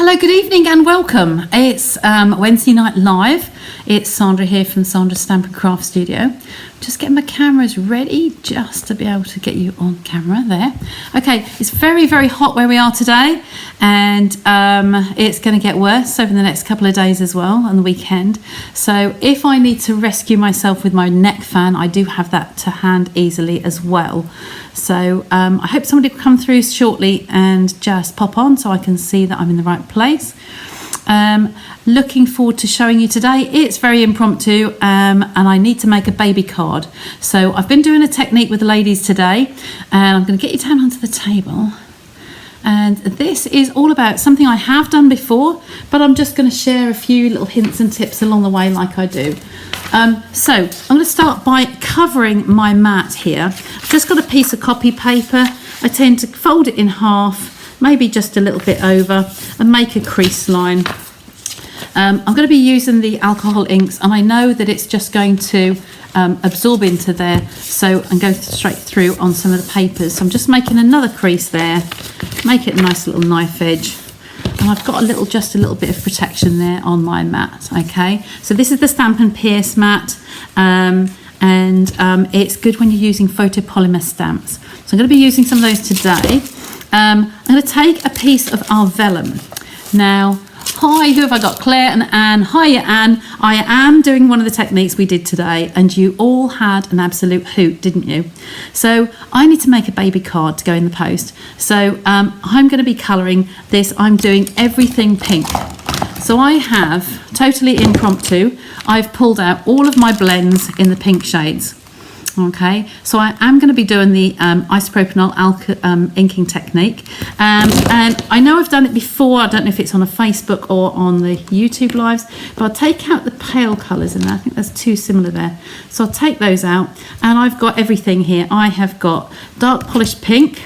Hello, good evening and welcome. It's Wednesday night live. It's Sandra here from Sandra's Stampin' Craft Studio. Just getting my cameras ready just to be able to get you on camera there. Okay, it's very, very hot where we are today, and it's going to get worse over the next couple of days as well, on the weekend. So if I need to rescue myself with my neck fan, I do have that to hand easily as well. So I hope somebody will come through shortly and just pop on so I can see that I'm in the right place. Looking forward to showing you today. It's very impromptu and I need to make a baby card. So I've been doing a technique with the ladies today, and I'm going to get you down onto the table. And this is all about something I have done before, but I'm just going to share a few little hints and tips along the way like I do. So I'm going to start by covering my mat here. I've just got a piece of copy paper. I tend to fold it in half, maybe just a little bit over, and make a crease line. I'm going to be using the alcohol inks, and I know that it's just going to absorb into there, so and go straight through on some of the papers. So I'm just making another crease there, make it a nice little knife edge, and I've got just a little bit of protection there on my mat. Okay, so this is the Stampin' Pierce mat, and it's good when you're using photopolymer stamps. So I'm going to be using some of those today. I'm going to take a piece of our vellum. Now, hi, who have I got? Claire and Anne. Hiya, Anne. I am doing one of the techniques we did today, and you all had an absolute hoot, didn't you? So I need to make a baby card to go in the post. So I'm going to be colouring this. I'm doing everything pink. So I have, totally impromptu, I've pulled out all of my blends in the pink shades. Okay, so I am going to be doing the Isopropanol inking technique, and I know I've done it before. I don't know if it's on a Facebook or on the YouTube lives, but I'll take out the pale colours in there. I think there's two similar there, so I'll take those out, and I've got everything here. I have got dark polished pink,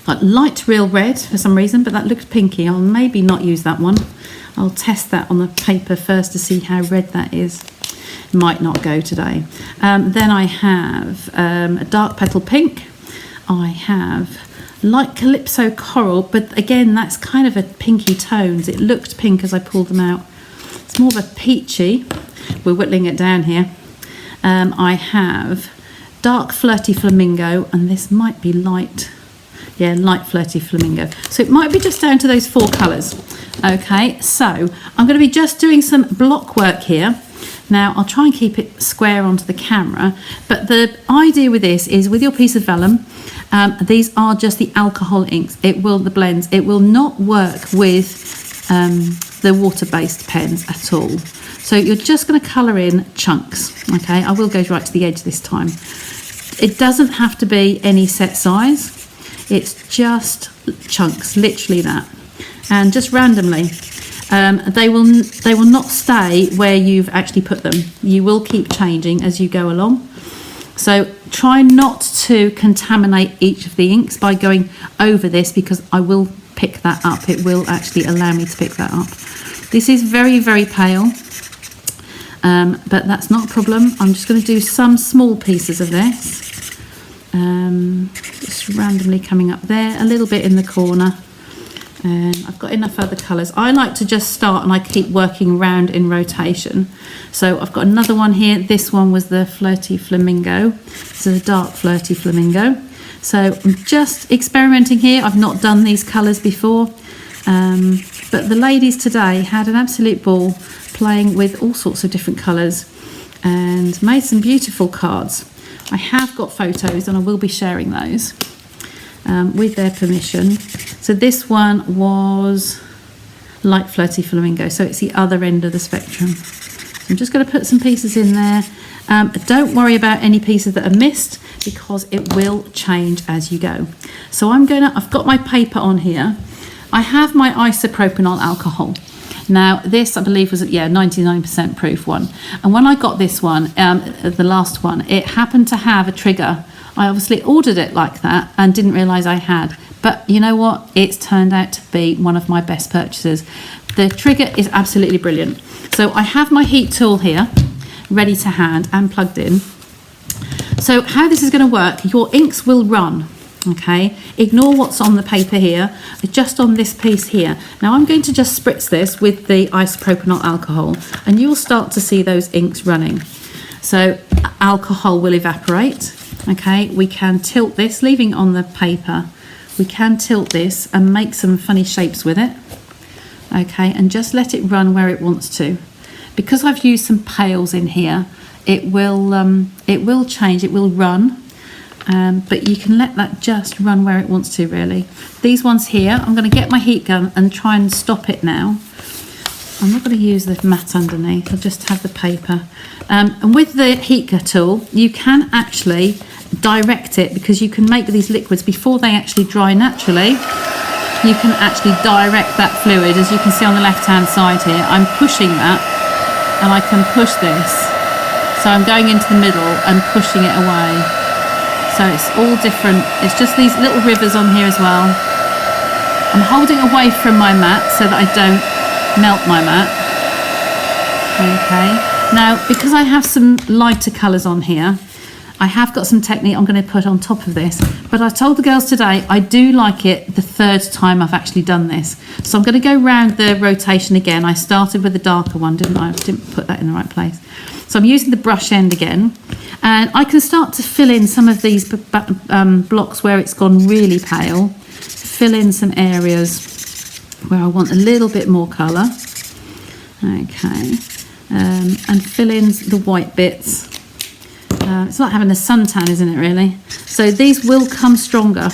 got light real red for some reason, but that looks pinky. I'll maybe not use that one. I'll test that on the paper first to see how red that is. Might not go today. Then I have a dark petal pink. I have light calypso coral, but again that's kind of a pinky tones. It looked pink as I pulled them out. It's more of a peachy. We're whittling it down here. I have dark flirty flamingo, and this might be light. Yeah, light flirty flamingo. So it might be just down to those four colours. Okay, so I'm going to be just doing some block work here. Now, I'll try and keep it square onto the camera, but the idea with this is with your piece of vellum, these are just the alcohol inks. The blends. It will not work with the water-based pens at all. So you're just going to colour in chunks, okay? I will go right to the edge this time. It doesn't have to be any set size. It's just chunks, literally that. And just randomly. They will not stay where you've actually put them. You will keep changing as you go along. So try not to contaminate each of the inks by going over this, because I will pick that up. It will actually allow me to pick that up. This is very, very pale, but that's not a problem. I'm just going to do some small pieces of this. Just randomly coming up there, a little bit in the corner. And I've got enough other colours. I like to just start and I keep working round in rotation. So I've got another one here. This one was the flirty flamingo. This is a dark flirty flamingo. So I'm just experimenting here. I've not done these colours before. But the ladies today had an absolute ball playing with all sorts of different colours and made some beautiful cards. I have got photos and I will be sharing those with their permission. So this one was light flirty flamingo, so it's the other end of the spectrum. So I'm just going to put some pieces in there. Don't worry about any pieces that are missed, because it will change as you go. So I've got my paper on here. I have my isopropanol alcohol. Now this, I believe, was 99% proof one. And when I got this one, the last one, it happened to have a trigger. I obviously ordered it like that and didn't realise I had. But you know what? It's turned out to be one of my best purchases. The trigger is absolutely brilliant. So I have my heat tool here, ready to hand and plugged in. So how this is going to work, your inks will run. Okay, ignore what's on the paper here, just on this piece here. Now I'm going to just spritz this with the isopropanol alcohol, and you'll start to see those inks running. So alcohol will evaporate. Okay, we can tilt this, leaving it on the paper. We can tilt this and make some funny shapes with it. Okay, and just let it run where it wants to. Because I've used some pails in here, it will change, it will run. But you can let that just run where it wants to, really. These ones here, I'm going to get my heat gun and try and stop it now. I'm not going to use the mat underneath, I'll just have the paper. And with the heat gun tool, you can actually direct it, because you can make these liquids before they actually dry naturally. You can actually direct that fluid, as you can see on the left hand side here. I'm pushing that, and I can push this. So I'm going into the middle and pushing it away. So it's all different. It's just these little rivers on here as well. I'm holding away from my mat so that I don't melt my mat. Okay. Now, because I have some lighter colours on here, I have got some technique I'm going to put on top of this. But I told the girls today I do like it the third time I've actually done this. So I'm going to go round the rotation again. I started with the darker one, didn't I? I didn't put that in the right place. So I'm using the brush end again. And I can start to fill in some of these blocks where it's gone really pale. Fill in some areas where I want a little bit more colour. Okay. And fill in the white bits. It's like having a suntan, isn't it, really? So these will come stronger.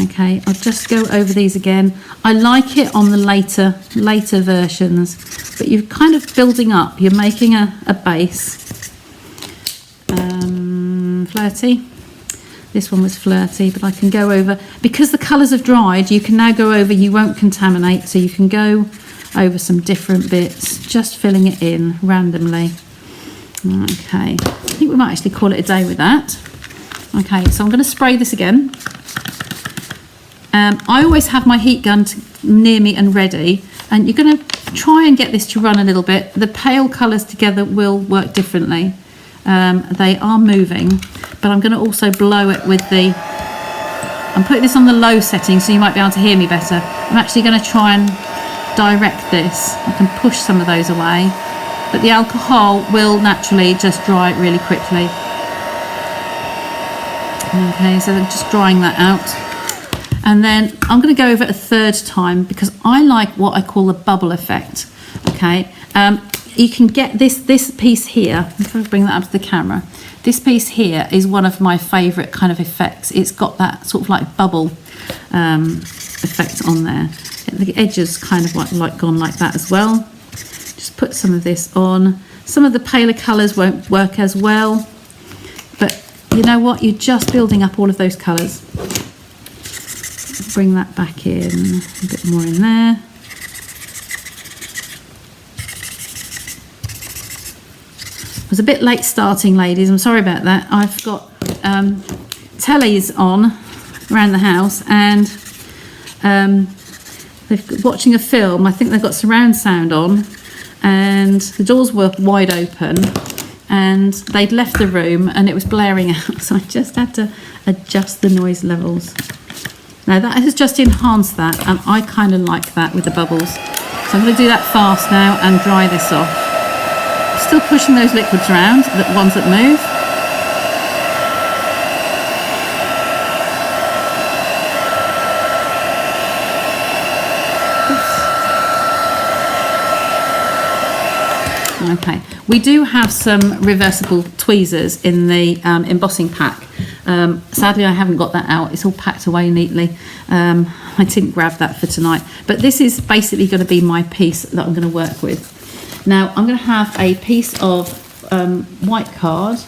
Okay, I'll just go over these again. I like it on the later versions, but you're kind of building up. You're making a base. Flirty. This one was flirty, but I can go over. Because the colours have dried, you can now go over. You won't contaminate, so you can go over some different bits, just filling it in randomly. Okay, I think we might actually call it a day with that. Okay, so I'm going to spray this again. I always have my heat gun near me and ready, and you're going to try and get this to run a little bit. The pale colours together will work differently. They are moving, but I'm going to also blow it with I'm putting this on the low setting so you might be able to hear me better. I'm actually going to try and direct this. I can push some of those away. But the alcohol will naturally just dry it really quickly. Okay, so I'm just drying that out. And then I'm going to go over it a third time because I like what I call the bubble effect. Okay, you can get this piece here. If I bring that up to the camera, this piece here is one of my favourite kind of effects. It's got that sort of like bubble effect on there. The edges kind of like gone like that as well. Just put some of this on. Some of the paler colours won't work as well, but you know what? You're just building up all of those colours. Bring that back in, a bit more in there. I was a bit late starting, ladies. I'm sorry about that. I've got tellies on around the house, and they're watching a film. I think they've got surround sound on, and the doors were wide open, and they'd left the room and it was blaring out, so I just had to adjust the noise levels. Now that has just enhanced that, and I kind of like that with the bubbles. So I'm going to do that fast now and dry this off. Still pushing those liquids around, the ones that move. Okay, we do have some reversible tweezers in the embossing pack. Sadly, I haven't got that out. It's all packed away neatly. I didn't grab that for tonight. But this is basically going to be my piece that I'm going to work with. Now, I'm going to have a piece of white card.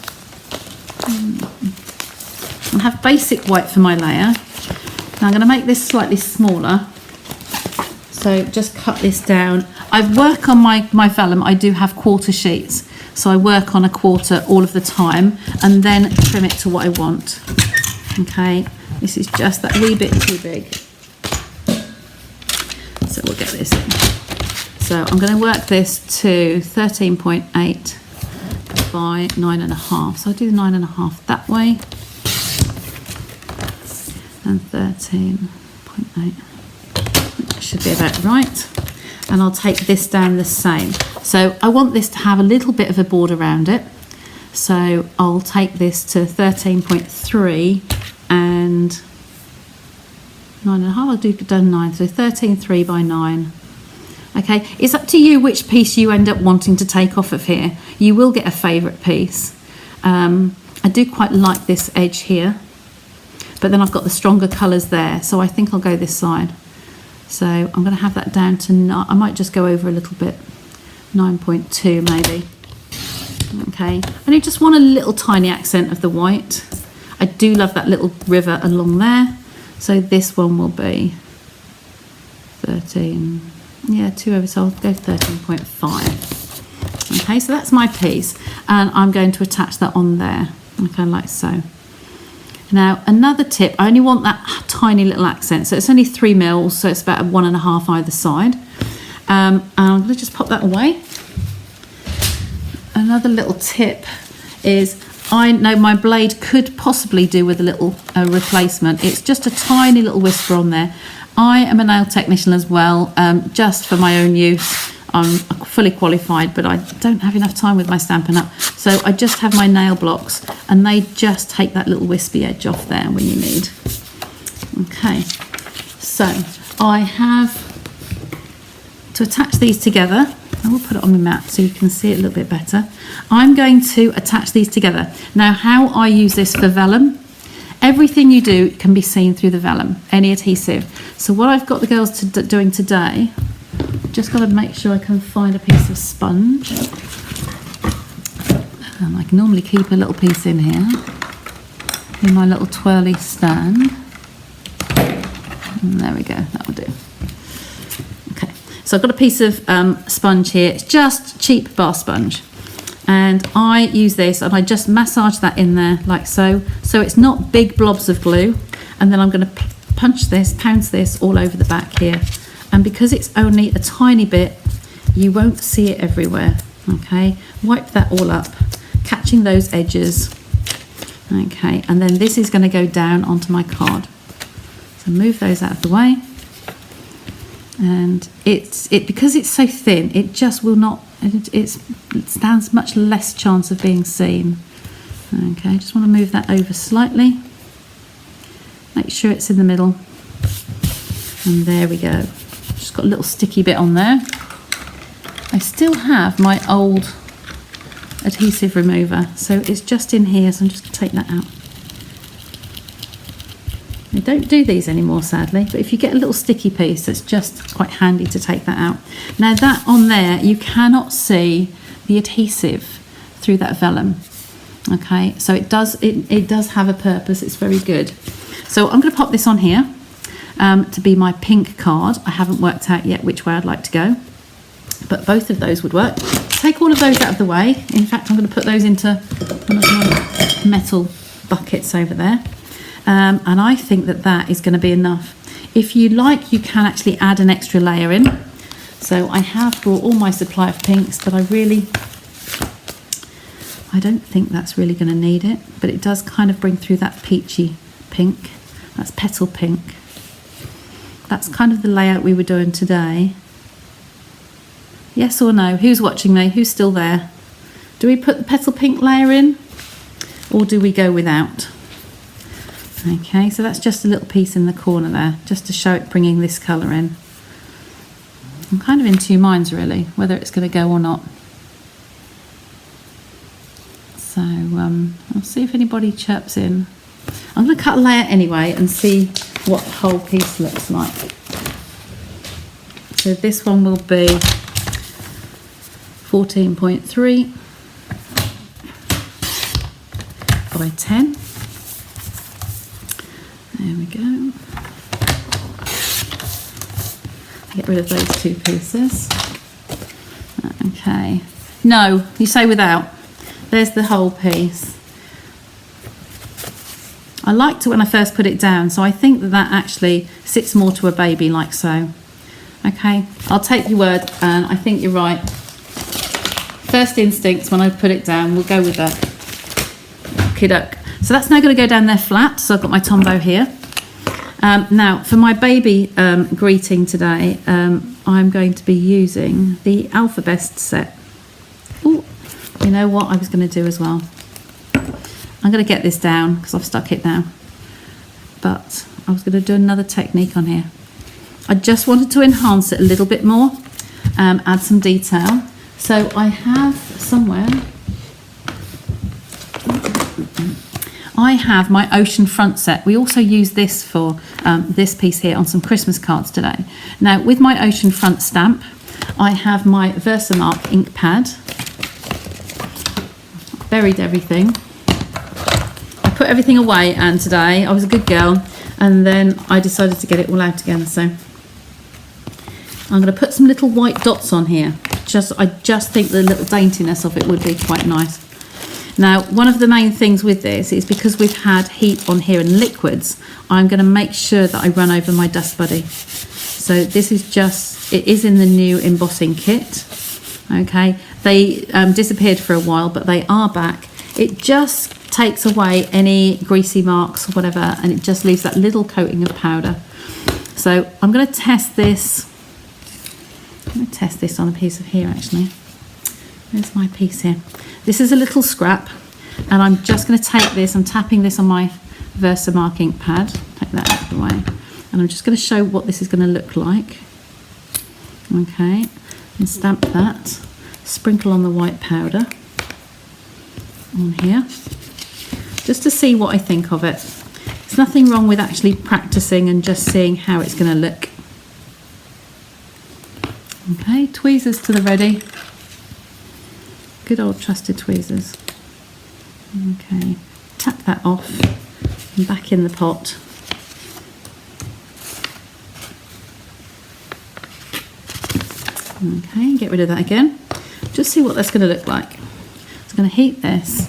I have basic white for my layer. Now, I'm going to make this slightly smaller. So just cut this down. I work on my vellum. I do have quarter sheets. So I work on a quarter all of the time and then trim it to what I want. Okay, this is just that wee bit too big. So we'll get this in. So I'm going to work this to 13.8 by 9.5. So I'll do the 9.5 that way. and 13.8. That should be about right. And I'll take this down the same. So I want this to have a little bit of a border around it. So I'll take this to 13.3 and 9.5. I'll do done 9. So 13.3 by 9. Okay, it's up to you which piece you end up wanting to take off of here. You will get a favourite piece. I do quite like this edge here, but then I've got the stronger colours there, so I think I'll go this side. So I'm going to have that down to 9. I might just go over a little bit, 9.2 maybe. Okay, and I just want a little tiny accent of the white. I do love that little river along there, so this one will be 13. Yeah, 2 over, so I'll go 13.5. Okay, so that's my piece, and I'm going to attach that on there. Okay, like so. Now, another tip, I only want that tiny little accent, so it's only 3 mils, so it's about 1.5 either side. And I'm going to just pop that away. Another little tip is, I know my blade could possibly do with a little replacement. It's just a tiny little whisper on there. I am a nail technician as well, just for my own use. I'm fully qualified, but I don't have enough time with my Stampin' Up. So I just have my nail blocks, and they just take that little wispy edge off there when you need. Okay, so I have to attach these together. I will put it on my mat so you can see it a little bit better. I'm going to attach these together. Now, how I use this for vellum, everything you do can be seen through the vellum, any adhesive. So what I've got the girls doing today, just got to make sure I can find a piece of sponge. And I can normally keep a little piece in here, in my little twirly stand. And there we go, that will do. Okay, so I've got a piece of sponge here. It's just cheap bar sponge. And I use this and I just massage that in there like so. So it's not big blobs of glue. And then I'm going to pounce this all over the back here. And because it's only a tiny bit, you won't see it everywhere. Okay, wipe that all up, catching those edges. Okay, and then this is going to go down onto my card. So move those out of the way. And because it's so thin, it just will not, it stands much less chance of being seen. Okay, just want to move that over slightly. Make sure it's in the middle. And there we go. Just got a little sticky bit on there. I still have my old adhesive remover, so it's just in here, so I'm just going to take that out. They don't do these anymore, sadly, but if you get a little sticky piece, it's just quite handy to take that out. Now that on there, you cannot see the adhesive through that vellum. Okay, so it does have a purpose. It's very good. So I'm going to pop this on here to be my pink card. I haven't worked out yet which way I'd like to go, but both of those would work. Take all of those out of the way. In fact, I'm going to put those into one of my metal buckets over there. And I think that is going to be enough. If you like, you can actually add an extra layer in. So I have brought all my supply of pinks, but I don't think that's really going to need it, but it does kind of bring through that peachy pink. That's petal pink. That's kind of the layout we were doing today. Yes or no? Who's watching me? Who's still there? Do we put the petal pink layer in, or do we go without? Okay, so that's just a little piece in the corner there, just to show it bringing this colour in. I'm kind of in two minds really, whether it's going to go or not. So I'll see if anybody chirps in. I'm going to cut a layer anyway and see what the whole piece looks like. So this one will be 14.3 by 10. There we go. Get rid of those two pieces. Okay. No, you say without. There's the whole piece. I liked it when I first put it down, so I think that actually sits more to a baby like so. Okay, I'll take your word, and I think you're right. First instincts when I put it down, we'll go with that. Okey-doke. So that's now going to go down there flat, so I've got my Tombow here. Now, for my baby greeting today, I'm going to be using the Alphabet set. Oh, you know what I was going to do as well? I'm going to get this down because I've stuck it now. But I was going to do another technique on here. I just wanted to enhance it a little bit more, add some detail. So I have somewhere, I have my ocean front set. We also use this for this piece here on some Christmas cards today. Now with my ocean front stamp, I have my Versamark ink pad. Buried everything. I put everything away, and today I was a good girl, and then I decided to get it all out together. So I'm going to put some little white dots on here. I just think the little daintiness of it would be quite nice. Now, one of the main things with this is because we've had heat on here and liquids, I'm going to make sure that I run over my dust buddy. So this is just, it is in the new embossing kit. Okay, they disappeared for a while, but they are back. It just takes away any greasy marks or whatever, and it just leaves that little coating of powder. So I'm going to test this. I'm going to test this on a piece of here actually. Where's my piece here? This is a little scrap, and I'm just going to take this, I'm tapping this on my Versamark ink pad. Take that out of the way. And I'm just going to show what this is going to look like. Okay, and stamp that. Sprinkle on the white powder on here, just to see what I think of it. There's nothing wrong with actually practicing and just seeing how it's going to look. Okay, tweezers to the ready. Good old trusted tweezers. Okay, tap that off and back in the pot. Okay, get rid of that again. Just see what that's going to look like. It's going to heat this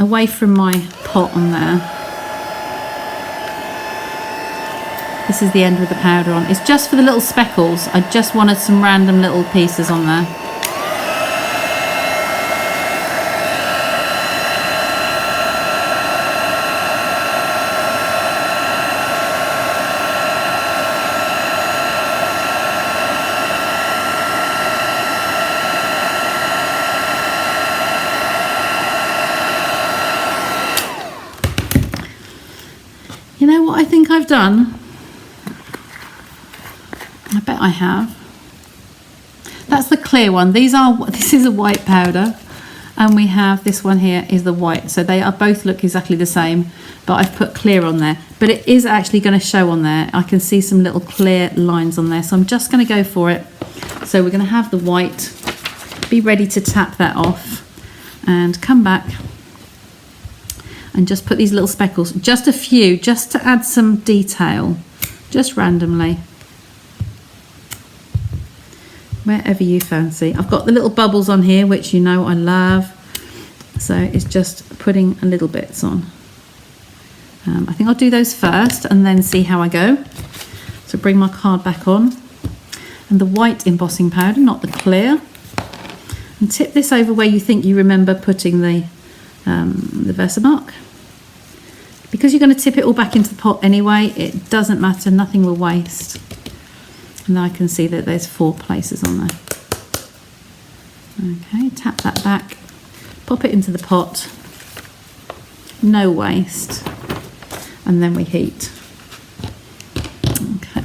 away from my pot on there. This is the end with the powder on. It's just for the little speckles. I just wanted some random little pieces on there. You know what I think I've done? I bet I have. That's the clear one. This is a white powder, and we have this one here is the white. So they are both look exactly the same, but I've put clear on there. But it is actually going to show on there. I can see some little clear lines on there. So I'm just going to go for it. So we're going to have the white. Be ready to tap that off and come back. And just put these little speckles, just a few, just to add some detail, just randomly, wherever you fancy. I've got the little bubbles on here, which you know I love, so it's just putting a little bits on. I think I'll do those first and then see how I go. So bring my card back on, and the white embossing powder, not the clear, and tip this over where you think you remember putting the Versamark. Because you're going to tip it all back into the pot anyway, it doesn't matter, nothing will waste. And I can see that there's 4 places on there. Okay, tap that back, pop it into the pot, no waste, and then we heat. Okay.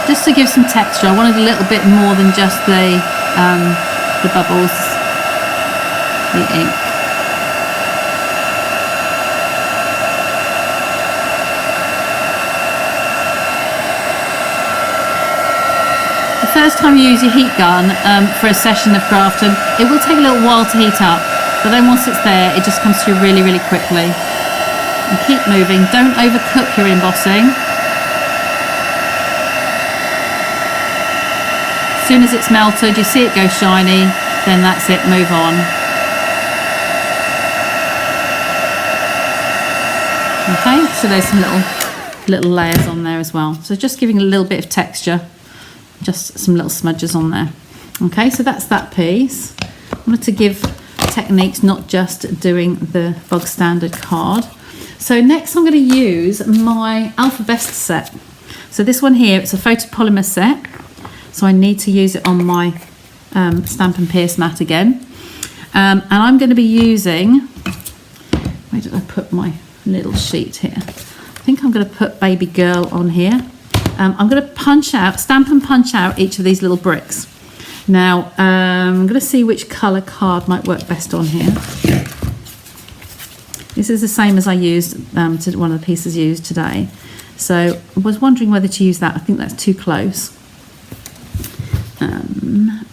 Just to give some texture, I wanted a little bit more than just the bubbles. The ink. The first time you use your heat gun for a session of crafting, it will take a little while to heat up, but then once it's there, it just comes through really, really quickly. And keep moving. Don't overcook your embossing. As soon as it's melted, you see it go shiny, then that's it, move on. Okay, so there's some little layers on there as well. So just giving a little bit of texture, just some little smudges on there. Okay, so that's that piece. I wanted to give techniques, not just doing the bog standard card. So next I'm going to use my Alphabest set. So this one here, it's a photopolymer set. So I need to use it on my Stampin' Pierce mat again. And I'm going to be using, where did I put my little sheet here? I think I'm going to put Baby Girl on here. I'm going to stamp and punch out each of these little bricks. Now, I'm going to see which colour card might work best on here. This is the same as I used to one of the pieces used today. So I was wondering whether to use that. I think that's too close.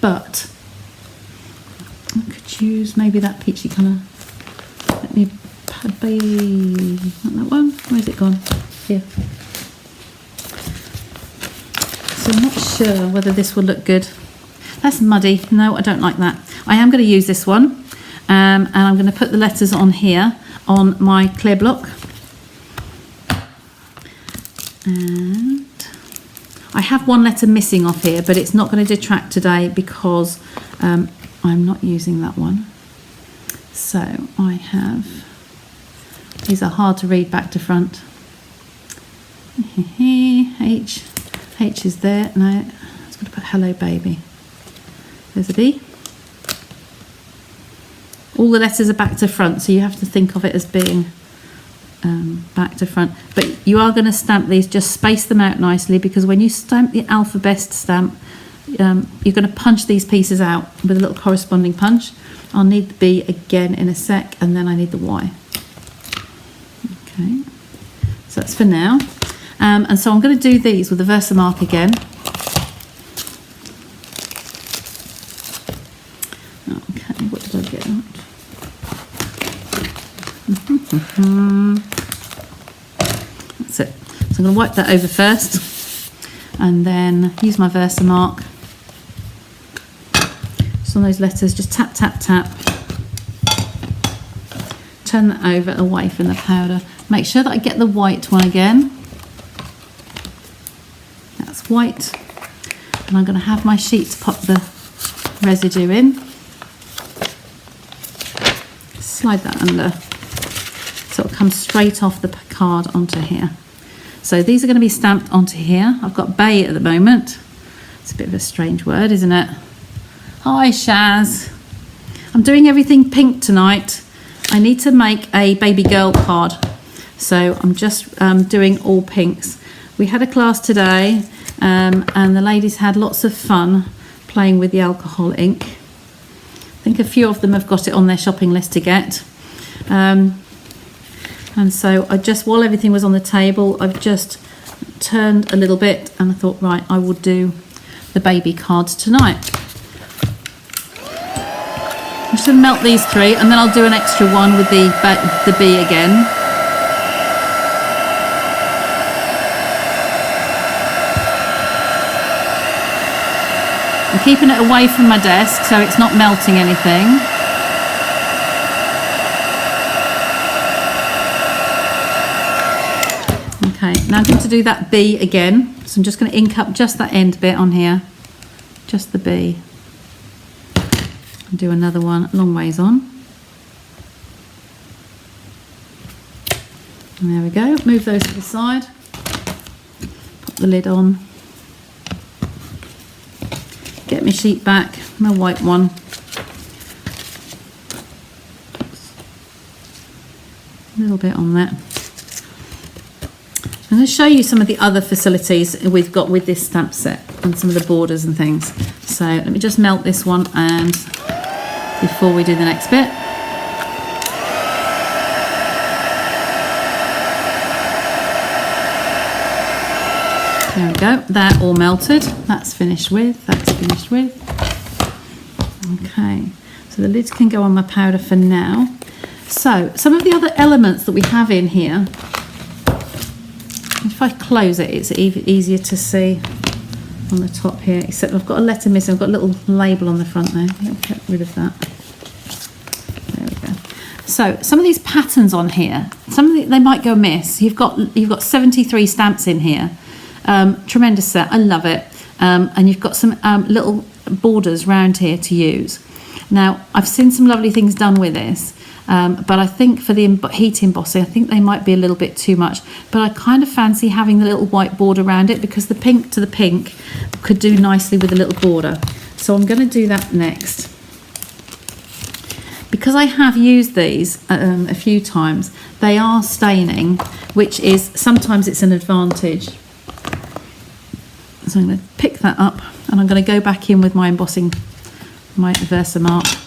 But I could use maybe that peachy colour. Let me be not that one. Where's it gone? Here. So I'm not sure whether this will look good. That's muddy. No, I don't like that. I am going to use this one, and I'm going to put the letters on here on my clear block. And I have one letter missing off here, but it's not going to detract today because I'm not using that one. So I have, these are hard to read back to front. H is there. No, I was going to put hello baby. There's a B. All the letters are back to front, so you have to think of it as being back to front. But you are going to stamp these, just space them out nicely, because when you stamp the Alphabest stamp, you're going to punch these pieces out with a little corresponding punch. I'll need the B again in a sec, and then I need the Y. Okay, so that's for now. And so I'm going to do these with the Versamark again. Okay, what did I get out? That's it. So I'm going to wipe that over first, and then use my Versamark. Just on those letters, just tap, tap, tap. Turn that over away from the powder. Make sure that I get the white one again. That's white. And I'm going to have my sheet to pop the residue in. Slide that under so it'll come straight off the card onto here. So these are going to be stamped onto here. I've got Bay at the moment. It's a bit of a strange word, isn't it? Hi Shaz. I'm doing everything pink tonight. I need to make a baby girl card, so I'm just doing all pinks. We had a class today and the ladies had lots of fun playing with the alcohol ink. I think a few of them have got it on their shopping list to get. And so I just, while everything was on the table, I've just turned a little bit and I thought, right, I will do the baby cards tonight. I'm just going to melt these three, and then I'll do an extra one with the B again. I'm keeping it away from my desk so it's not melting anything. Okay, now I'm going to do that B again. So I'm just going to ink up just that end bit on here, just the B. And do another one a long ways on. And there we go. Move those to the side. Pop the lid on. Get my sheet back, my white one. A little bit on there. I'm going to show you some of the other facilities we've got with this stamp set and some of the borders and things. So let me just melt this one and before we do the next bit. There we go, that all melted. That's finished with, that's finished with. Okay, so the lids can go on my powder for now. So some of the other elements that we have in here, if I close it, it's easier to see on the top here, except I've got a letter missing. I've got a little label on the front there. I'll get rid of that. There we go. So some of these patterns on here, they might go amiss. You've got 73 stamps in here. Tremendous set, I love it. And you've got some little borders round here to use. Now, I've seen some lovely things done with this, but I think for the heat embossing, I think they might be a little bit too much. But I kind of fancy having the little white border around it, because the pink to the pink could do nicely with a little border. So I'm going to do that next. Because I have used these a few times, they are staining, which is, sometimes it's an advantage. So I'm going to pick that up, and I'm going to go back in with my embossing, my Versamark.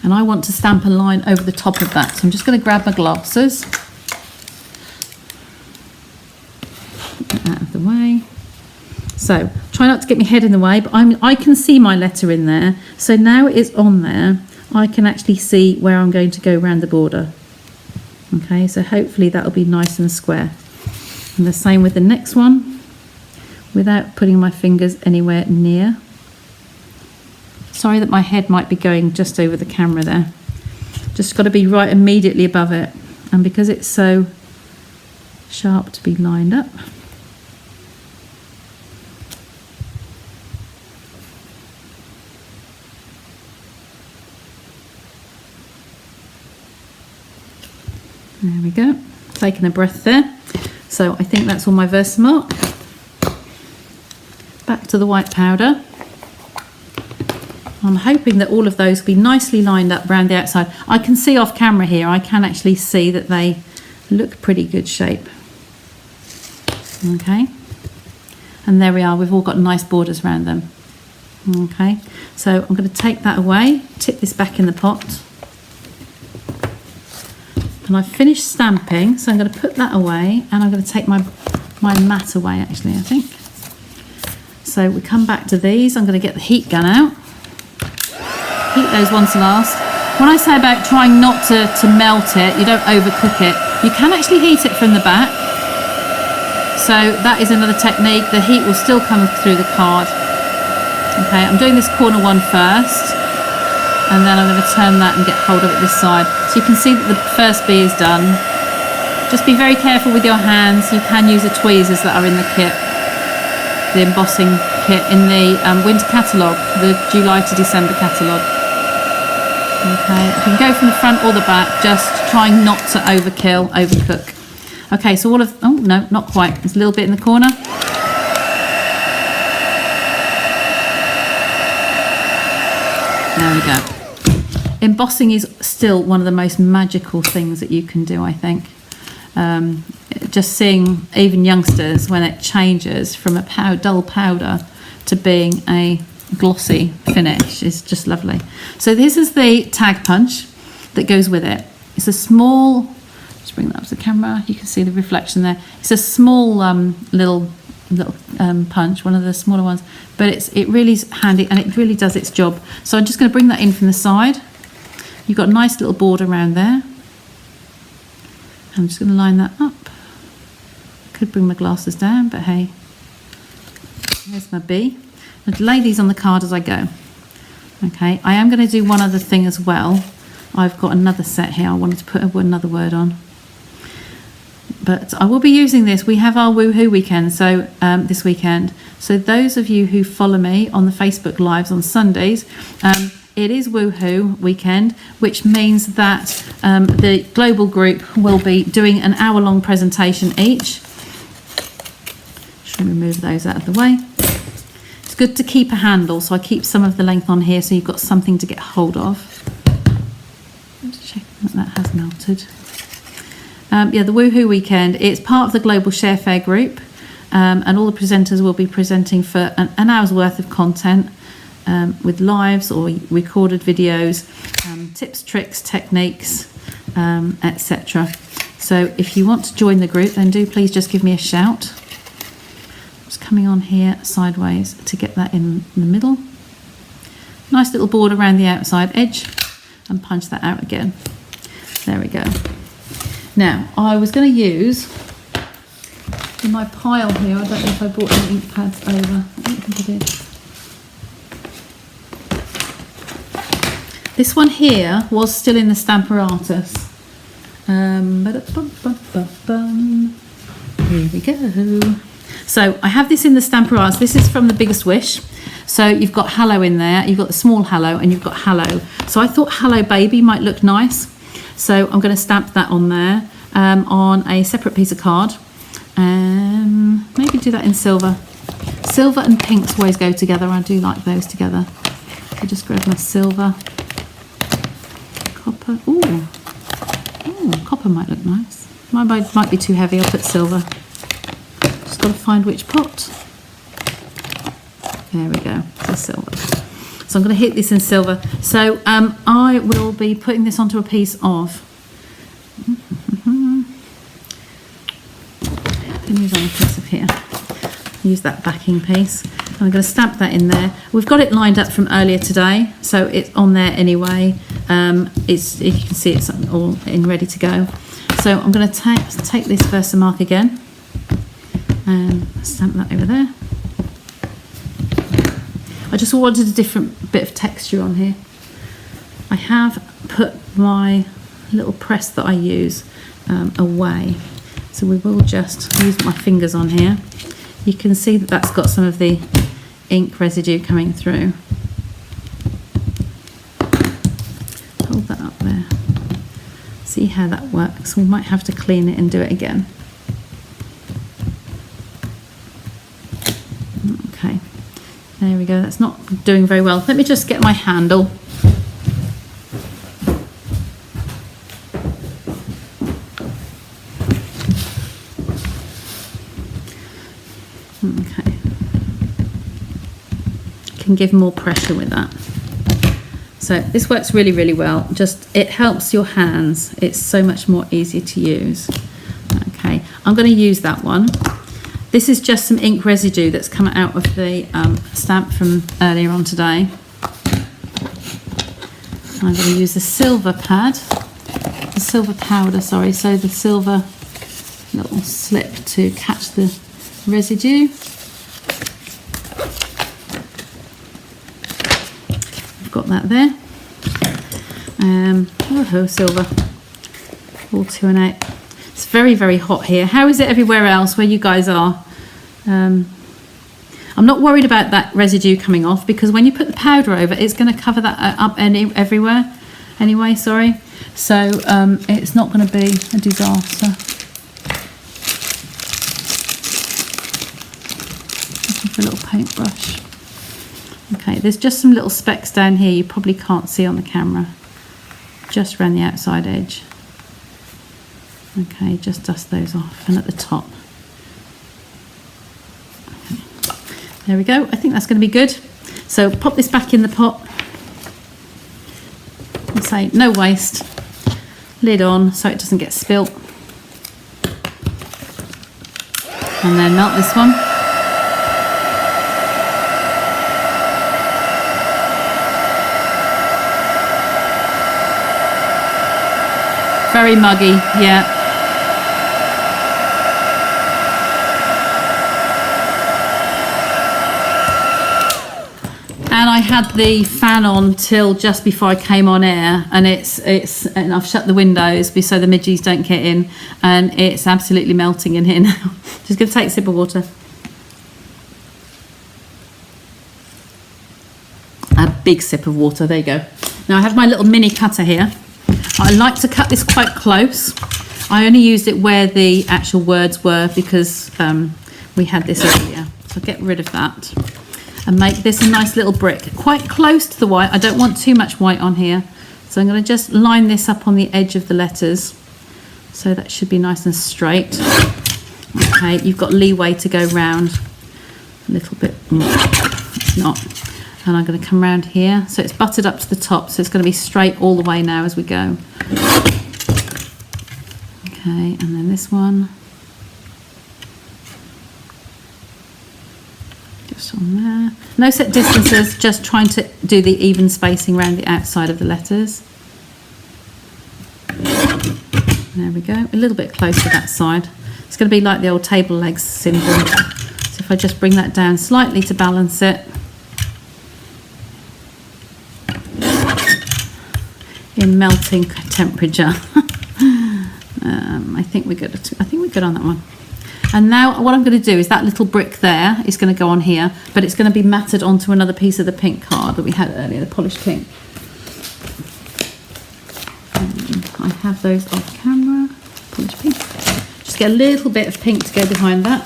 And I want to stamp a line over the top of that. So I'm just going to grab my glasses. Get that out of the way. So try not to get my head in the way, but I can see my letter in there. So now it's on there, I can actually see where I'm going to go around the border. Okay, so hopefully that'll be nice and square. And the same with the next one, without putting my fingers anywhere near. Sorry that my head might be going just over the camera there. Just got to be right immediately above it. And because it's so sharp to be lined up. There we go. Taking a breath there. So I think that's all my Versamark. Back to the white powder. I'm hoping that all of those will be nicely lined up around the outside. I can see off camera here, I can actually see that they look pretty good shape. Okay, and there we are, we've all got nice borders around them. Okay, so I'm going to take that away, tip this back in the pot. And I've finished stamping, so I'm going to put that away, and I'm going to take my mat away actually, I think. So we come back to these, I'm going to get the heat gun out. Heat those once last. When I say about trying not to melt it, you don't overcook it. You can actually heat it from the back. So that is another technique. The heat will still come through the card. Okay, I'm doing this corner one first, and then I'm going to turn that and get hold of it this side. So you can see that the first bee is done. Just be very careful with your hands. You can use the tweezers that are in the kit, the embossing kit in the winter catalogue, the July to December catalogue. Okay, you can go from the front or the back, just trying not to overcook. Okay, so all of, oh no, not quite, there's a little bit in the corner. There we go. Embossing is still one of the most magical things that you can do, I think. Just seeing even youngsters, when it changes from a dull powder to being a glossy finish, is just lovely. So this is the tag punch that goes with it. It's a small, just bring that up to the camera, you can see the reflection there. It's a small little punch, one of the smaller ones, but it really is handy, and it really does its job. So I'm just going to bring that in from the side. You've got a nice little border around there. I'm just going to line that up. Could bring my glasses down, but hey, here's my bee. I'll lay these on the card as I go. Okay, I am going to do one other thing as well. I've got another set here I wanted to put another word on, but I will be using this. We have our Woohoo weekend, so this weekend. So those of you who follow me on the Facebook Lives on Sundays, it is Woohoo weekend, which means that the global group will be doing an hour-long presentation each. Should remove those out of the way. It's good to keep a handle, so I keep some of the length on here so you've got something to get hold of. Just checking that has melted. Yeah, the Woohoo weekend, it's part of the Global Sharefare group, and all the presenters will be presenting for an hour's worth of content, with lives or recorded videos, tips, tricks, techniques, etc. So if you want to join the group, then do please just give me a shout. Just coming on here sideways to get that in the middle. Nice little border around the outside edge, and punch that out again. There we go. Now, I was going to use, in my pile here, I don't know if I brought any ink pads over. I don't think I did. This one here was still in the Stamparatus. Here we go. So I have this in the Stamparatus. This is from the Biggest Wish. So you've got Hello in there, you've got the small Hello, and you've got Hello. So I thought Hello Baby might look nice. So I'm going to stamp that on there on a separate piece of card. Maybe do that in silver. Silver and pinks always go together. I do like those together. So just grab my silver. Copper. Ooh, copper might look nice. Might be too heavy. I'll put silver. Just got to find which pot. There we go. The silver. So I'm going to hit this in silver. So I will be putting this onto a piece of. Use on a piece of here. Use that backing piece. I'm going to stamp that in there. We've got it lined up from earlier today, so it's on there anyway. If you can see, it's all in ready to go. So I'm going to take this Versamark again and stamp that over there. I just wanted a different bit of texture on here. I have put my little press that I use away. So we will just use my fingers on here. You can see that that's got some of the ink residue coming through. Hold that up there. See how that works. We might have to clean it and do it again. Okay, there we go. That's not doing very well. Let me just get my handle. Okay, can give more pressure with that. So this works really, really well. Just, it helps your hands. It's so much more easier to use. Okay, I'm going to use that one. This is just some ink residue that's come out of the stamp from earlier on today. I'm going to use the silver pad, the silver powder, sorry, so the silver little slip to catch the residue. I've got that there. Oh, silver. All 2 and 8. It's very, very hot here. How is it everywhere else where you guys are? I'm not worried about that residue coming off because when you put the powder over, it's going to cover that up everywhere. Anyway, sorry. So it's not going to be a disaster. A little paintbrush. Okay, there's just some little specks down here you probably can't see on the camera, just around the outside edge. Okay, just dust those off, and at the top. Okay. There we go. I think that's going to be good. So pop this back in the pot and say no waste. Lid on so it doesn't get spilt, and then melt this one. Very muggy, yeah. And I had the fan on till just before I came on air, and and I've shut the windows so the midges don't get in, and it's absolutely melting in here now. Just gonna take a sip of water. A big sip of water, there you go. Now I have my little mini cutter here. I like to cut this quite close. I only used it where the actual words were because we had this earlier. So get rid of that and make this a nice little brick, quite close to the white. I don't want too much white on here. So I'm going to just line this up on the edge of the letters. So that should be nice and straight. Okay, you've got leeway to go round a little bit more. It's not. And I'm going to come around here. So it's buttered up to the top, so it's going to be straight all the way now as we go. Okay, and then this one. Just on there. No set distances, just trying to do the even spacing around the outside of the letters. There we go. A little bit close to that side. It's going to be like the old table legs symbol. So if I just bring that down slightly to balance it. In melting temperature. I think we're good. I think we're good on that one. And now what I'm going to do is that little brick there is going to go on here, but it's going to be matted onto another piece of the pink card that we had earlier, the polished pink. And I have those off camera, polished pink. Just get a little bit of pink to go behind that.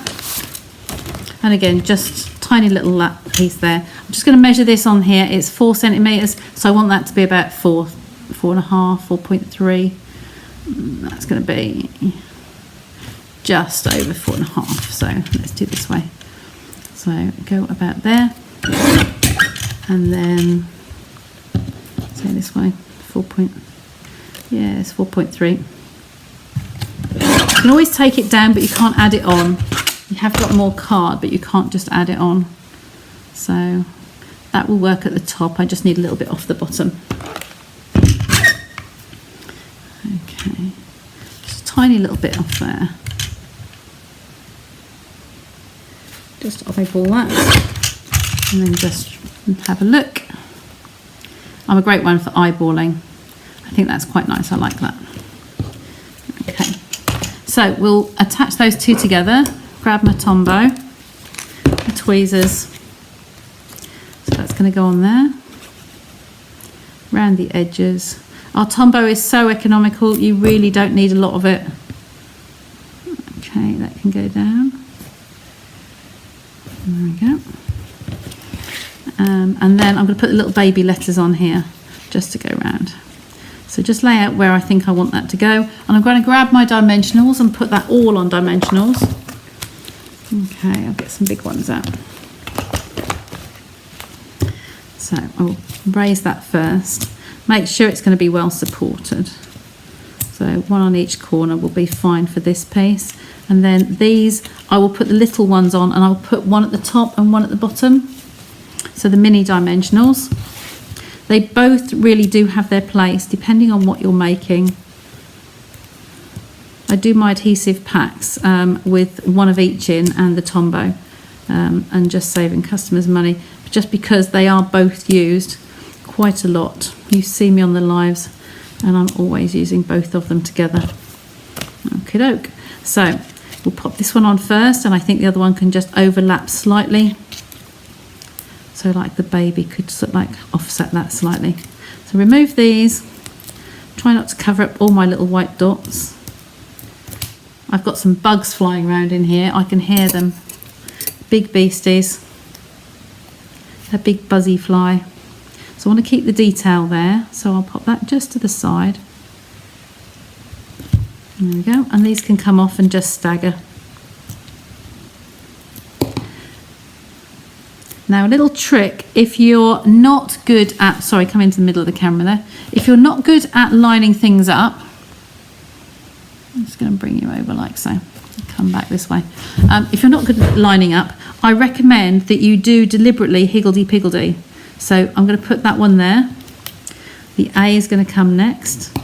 And again, just tiny little piece there. I'm just going to measure this on here. It's 4 centimetres, so I want that to be about 4.5, 4.3. That's going to be just over 4.5, so let's do this way. So go about there, and then say this way, 4.3. You can always take it down, but you can't add it on. You have got more card, but you can't just add it on. So that will work at the top. I just need a little bit off the bottom. Okay, just a tiny little bit off there. Just eyeball that, and then just have a look. I'm a great one for eyeballing. I think that's quite nice. I like that. Okay, so we'll attach those two together. Grab my Tombow, the tweezers. So that's going to go on there, around the edges. Our Tombow is so economical, you really don't need a lot of it. Okay, that can go down. There we go. And then I'm going to put the little baby letters on here just to go around. So just lay out where I think I want that to go. And I'm going to grab my dimensionals and put that all on dimensionals. Okay, I'll get some big ones out. So I'll raise that first. Make sure it's going to be well supported. So one on each corner will be fine for this piece. And then these, I will put the little ones on, and I'll put one at the top and one at the bottom. So the mini dimensionals. They both really do have their place depending on what you're making. I do my adhesive packs with one of each in and the Tombow, and just saving customers money, just because they are both used quite a lot. You see me on the lives, and I'm always using both of them together. Okie doke. So we'll pop this one on first, and I think the other one can just overlap slightly. So like the baby could sort of like offset that slightly. So remove these. Try not to cover up all my little white dots. I've got some bugs flying around in here. I can hear them. Big beasties. A big buzzy fly. So I want to keep the detail there. So I'll pop that just to the side. There we go. And these can come off and just stagger. Now a little trick, if you're not good at, sorry, come into the middle of the camera there. If you're not good at lining things up, I'm just going to bring you over like so. Come back this way. If you're not good at lining up, I recommend that you do deliberately higgledy-piggledy. So I'm going to put that one there. The A is going to come next.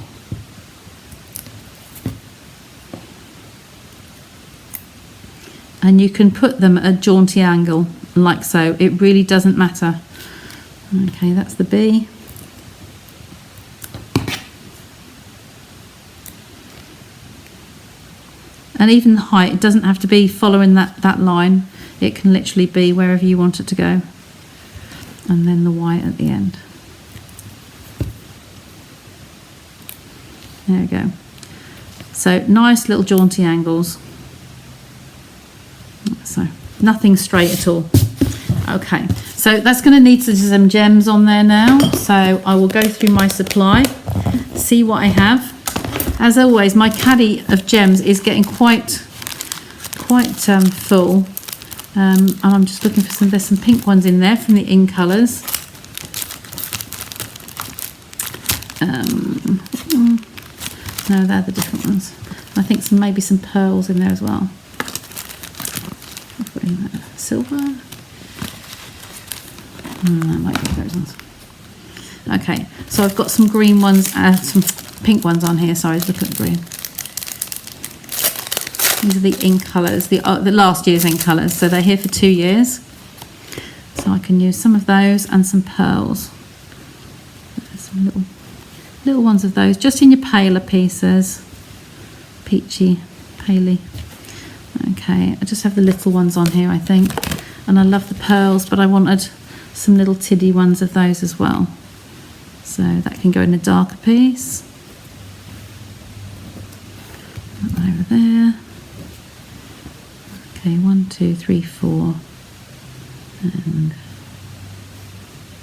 And you can put them at a jaunty angle, like so. It really doesn't matter. Okay, that's the B. And even the height, it doesn't have to be following that line. It can literally be wherever you want it to go. And then the Y at the end. There we go. So nice little jaunty angles. So nothing straight at all. Okay, so that's going to need some gems on there now. So I will go through my supply, see what I have. As always, my caddy of gems is getting quite full, and I'm just looking for there's some pink ones in there from the In Colours. No, they're the different ones. I think maybe some pearls in there as well. I'll put in there. Silver. That might be those ones. Okay, so I've got some green ones, some pink ones on here. Sorry, look at the green. These are the In Colours, the last year's In Colours. So they're here for 2 years. So I can use some of those and some pearls. There's some little ones of those, just in your paler pieces. Peachy, paley. Okay, I just have the little ones on here, I think. And I love the pearls, but I wanted some little tiddy ones of those as well. So that can go in a darker piece. Over there. Okay, 1, 2, 3, 4, and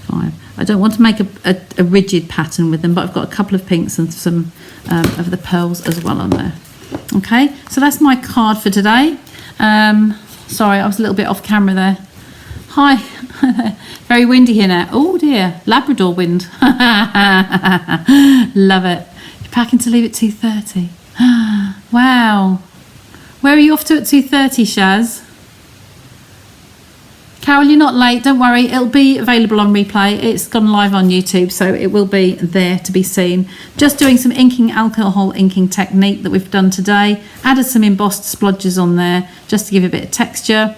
5. I don't want to make a rigid pattern with them, but I've got a couple of pinks and some of the pearls as well on there. Okay, so that's my card for today. Sorry, I was a little bit off camera there. Hi, very windy here now. Oh dear, Labrador wind. Love it. You're packing to leave at 2:30. Wow. Where are you off to at 2:30, Shaz? Carol, you're not late, don't worry, it'll be available on replay. It's gone live on YouTube, so it will be there to be seen. Just doing some inking, alcohol inking technique that we've done today. Added some embossed splodges on there just to give a bit of texture.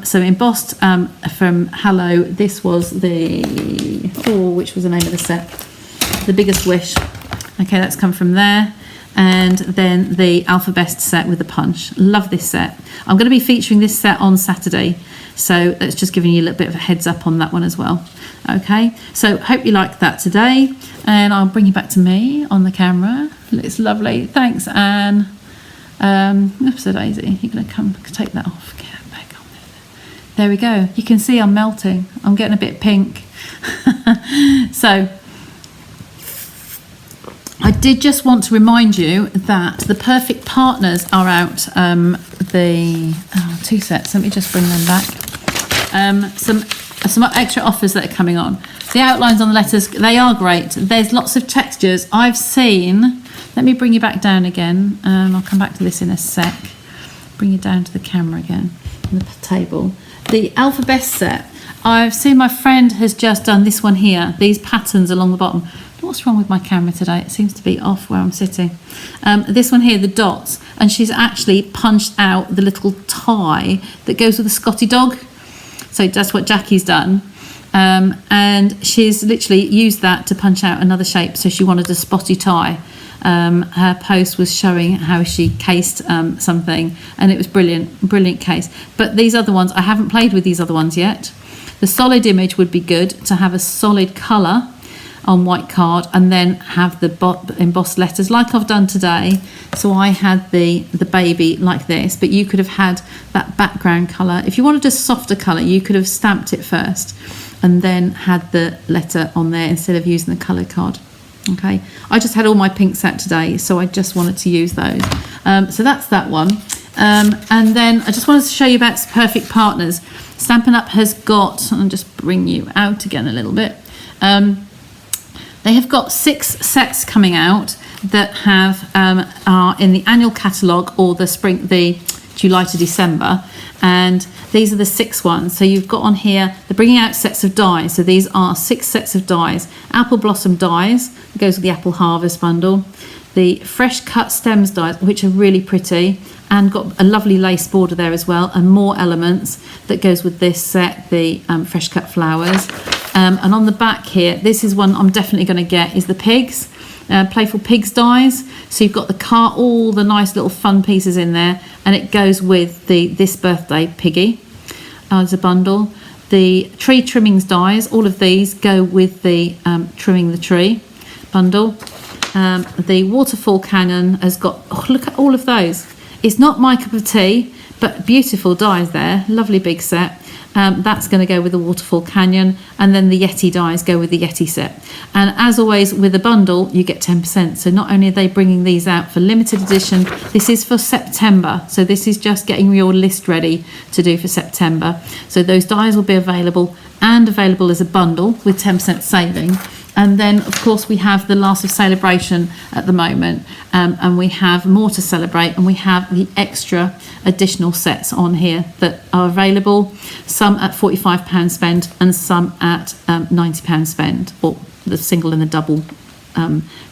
So embossed from Hello. This was which was the name of the set? The Biggest Wish. Okay, that's come from there. And then the Alphabet set with the punch. Love this set. I'm going to be featuring this set on Saturday. So that's just giving you a little bit of a heads up on that one as well. Okay, so hope you liked that today. And I'll bring you back to me on the camera. It's lovely. Thanks, Anne. Oops, Daisy. You're going to come take that off. Get back on there. There we go. You can see I'm melting. I'm getting a bit pink. So I did just want to remind you that the Perfect Partners are out. Two sets. Let me just bring them back. Some extra offers that are coming on. The outlines on the letters, they are great. There's lots of textures. I've seen. Let me bring you back down again. I'll come back to this in a sec. Bring you down to the camera again, on the table. The Alphabet set. I've seen my friend has just done this one here. These patterns along the bottom. What's wrong with my camera today? It seems to be off where I'm sitting. This one here, the dots, and she's actually punched out the little tie that goes with the Scotty dog. So that's what Jackie's done. And she's literally used that to punch out another shape. So she wanted a spotty tie. Her post was showing how she cased something, and it was brilliant case. But these other ones, I haven't played with these other ones yet. The solid image would be good to have a solid colour on white card, and then have the embossed letters like I've done today. So I had the baby like this, but you could have had that background colour. If you wanted a softer colour, you could have stamped it first and then had the letter on there instead of using the colour card. Okay, I just had all my pink set today, so I just wanted to use those. So that's that one. And then I just wanted to show you about Perfect Partners. Stampin' Up has got, I'll just bring you out again a little bit. They have got 6 sets coming out that are in the annual catalogue or the July to December, and these are the 6 ones. So you've got on here, they're bringing out sets of dies. So these are 6 sets of dies. Apple Blossom dies, that goes with the Apple Harvest bundle. The Fresh Cut Stems dies, which are really pretty, and got a lovely lace border there as well, and more elements that goes with this set, the Fresh Cut Flowers. And on the back here, this is one I'm definitely going to get, is the Pigs, Playful Pigs dies. So you've got the car, all the nice little fun pieces in there, and it goes with the This Birthday Piggy as a bundle. The Tree Trimmings dies, all of these go with the Trimming the Tree bundle. The Waterfall Canyon has got, look at all of those. It's not my cup of tea, but beautiful dies there, lovely big set. That's going to go with the Waterfall Canyon, and then the Yeti dies go with the Yeti set. And as always with a bundle, you get 10%. So not only are they bringing these out for limited edition, this is for September. So this is just getting your list ready to do for September. So those dies will be available as a bundle with 10% saving. And then, of course, we have the Last of Celebration at the moment, and we have more to celebrate, and we have the extra additional sets on here that are available, some at £45 spend and some at £90 spend, or the single and the double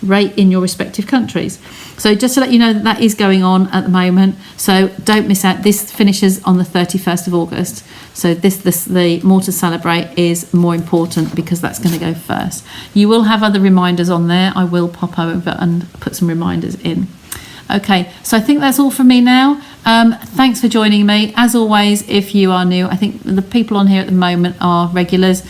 rate in your respective countries. So just to let you know that is going on at the moment, so don't miss out. This finishes on the 31st of August, so the More to Celebrate is more important because that's going to go first. You will have other reminders on there. I will pop over and put some reminders in. Okay, so I think that's all from me now. Thanks for joining me. As always, if you are new, I think the people on here at the moment are regulars.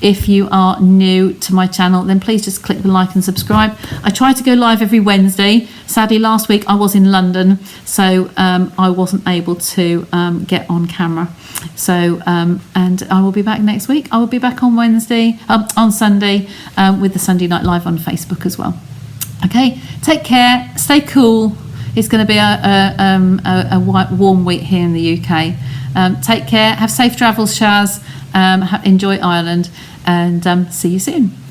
If you are new to my channel, then please just click the like and subscribe. I try to go live every Wednesday. Sadly, last week I was in London, so I wasn't able to get on camera. So, and I will be back next week. I will be back on Wednesday, on Sunday, with the Sunday Night Live on Facebook as well. Okay, take care, stay cool. It's going to be a warm week here in the UK. Take care, have safe travels, Shaz. Enjoy Ireland, and see you soon.